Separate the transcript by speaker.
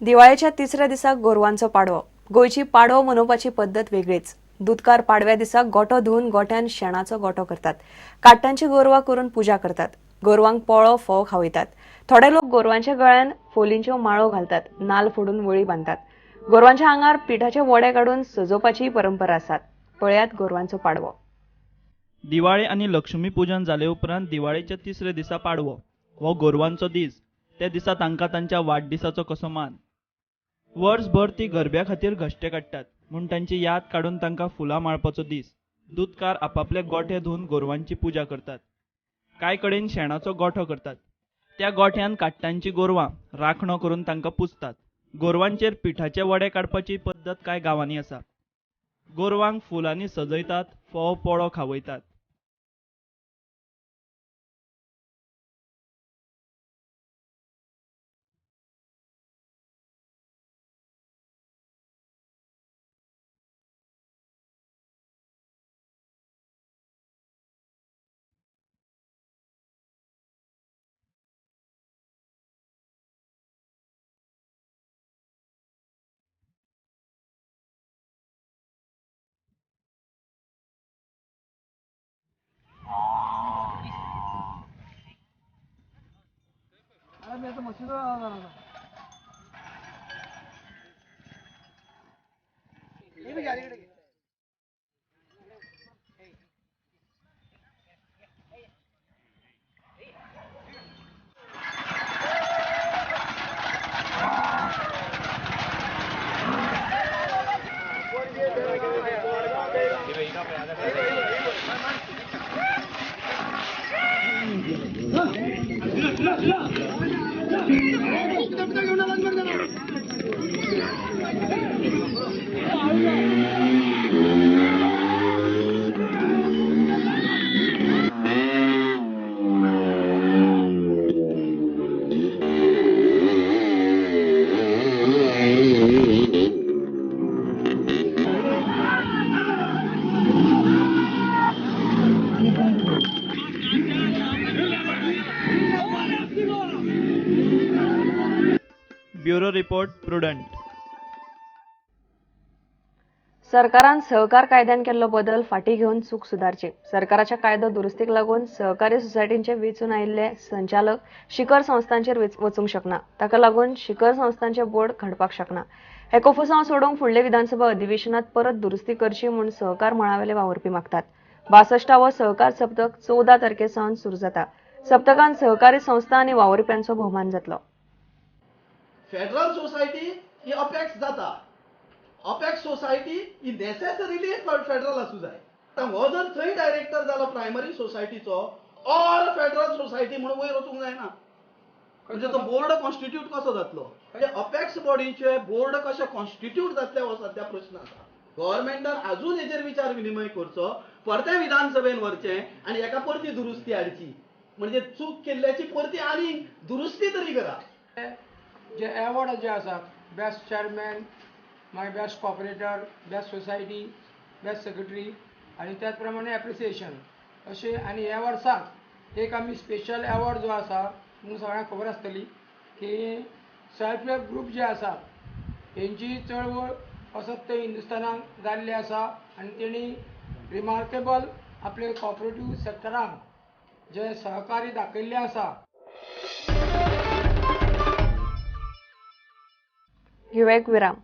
Speaker 1: दिवाळीच्या तिसऱ्या दिसाक गोरवांचो पाडवो. गोयची पाडवो मनोवपाची पद्धत वेगळीच. दुधकार पाडव्या दिसाक गोठो धुवन गोठ्यान शेणाचो गोठो करतात. काट्टांची गोरवां करून पुजा करतात. गोरवांक पोळो फोव खावयतात. थोडे लोक गोरवांच्या गळ्यान फोलींच्यो माळो घालतात. नाल फोडून वळी बांधतात. गोरवांच्या आंगार पिठाचे वडे काडून सजोवपाची परंपरा आसात. पळयात गोरवांचो पाडवो.
Speaker 2: दिवाळी आणि लक्ष्मी पूजन जाले उपरांत दिवाळीच्या तिसऱ्या दिसा पाडवो हो गोरवांचो दीस. त्या दिसा तांकां तांच्या वाडदिसाचो कसो मान. वर्सभर ती गरब्या खातीर घश्टे काडटात म्हूण तांची याद काडून तांकां फुलां माळपाचो दीस. दूधकार आपापले गोठे धुवन गोरवांची पुजा करतात. कांय कडेन शेणाचो गोठो करतात. त्या गोठ्यान काट्टांची गोरवां राखणो करून तांकां पुजतात. गोरवांचेर पिठाचे वडे काडपाची पद्दत कांय गांवांनी आसा. गोरवांक फुलांनी सजयतात, फोव पोळो खावयतात. ब्युरो रिपोर्ट प्रुडंट.
Speaker 1: सरकारान सहकार कायद्यान केल्लो बदल फाटीं घेवन चूक सुदारची. सरकाराच्या कायदो दुरुस्तीक लागून सहकारी सोसायटींचे वेंचून आयिल्ले संचालक शिखर संस्थांचेर वचूंक शकना. ताका लागून शिखर संस्थांचे बोर्ड घडपाक शकना. हे कोफुसांव सोडूंक फुडले विधानसभा अधिवेशनात परत दुरुस्ती करची म्हूण सहकार मळावेले वावुरपी मागतात. 62वो सहकार सप्तक 14 तारखेसावन सुरू जाता. सप्तकांत सहकारी संस्था आनी वावुरप्यांचो भोवमान जातलो.
Speaker 3: फेडरल सोसायटी ही अपेक्स जाता. अपेक्स सोसायटी ही नेसेसरिली फेडरल आसूं जाय. हो जर थंय डायरेक्टर जालो प्रायमरी सोसायटीचो ऑर फेडरल सोसायटी म्हणून वयर वचूंक जायना. म्हणजे तो बोर्ड कॉन्स्टिट्यूट कसो जातलो. म्हणजे अपेक्स बॉडीचे बोर्ड कशे कॉन्स्टिट्यूट जातले हो सध्या प्रश्न आसा. गव्हर्नमेंटान अजून हेचेर विचार विनिमय करचो, परते विधानसभेन व्हरचें आनी एका परती दुरुस्ती हाडची. म्हणजे चूक केल्ल्याची परती आनी दुरुस्ती तरी करा.
Speaker 4: जे एवॉर्ड जे आसात, बेस्ट चेअरमॅन, मागीर best corporator, best society, best secretary आनी त्याच प्रमाणे एप्रिसिएशन अशें. आनी ह्या वर्साक एक आमी स्पेशल एवॉर्ड जो आसा तुमकां सगळ्यांक खबर आसतली की सेल्फ हेल्प ग्रूप जे आसात हेंची चळवळ असत हिंदुस्थानाक जाल्ली आसा आनी तेणी रिमार्केबल आपले कॉपरेटीव सेक्टरांक जे सहकारी दाखयल्ले आसा.
Speaker 1: घेऊया एक विराम.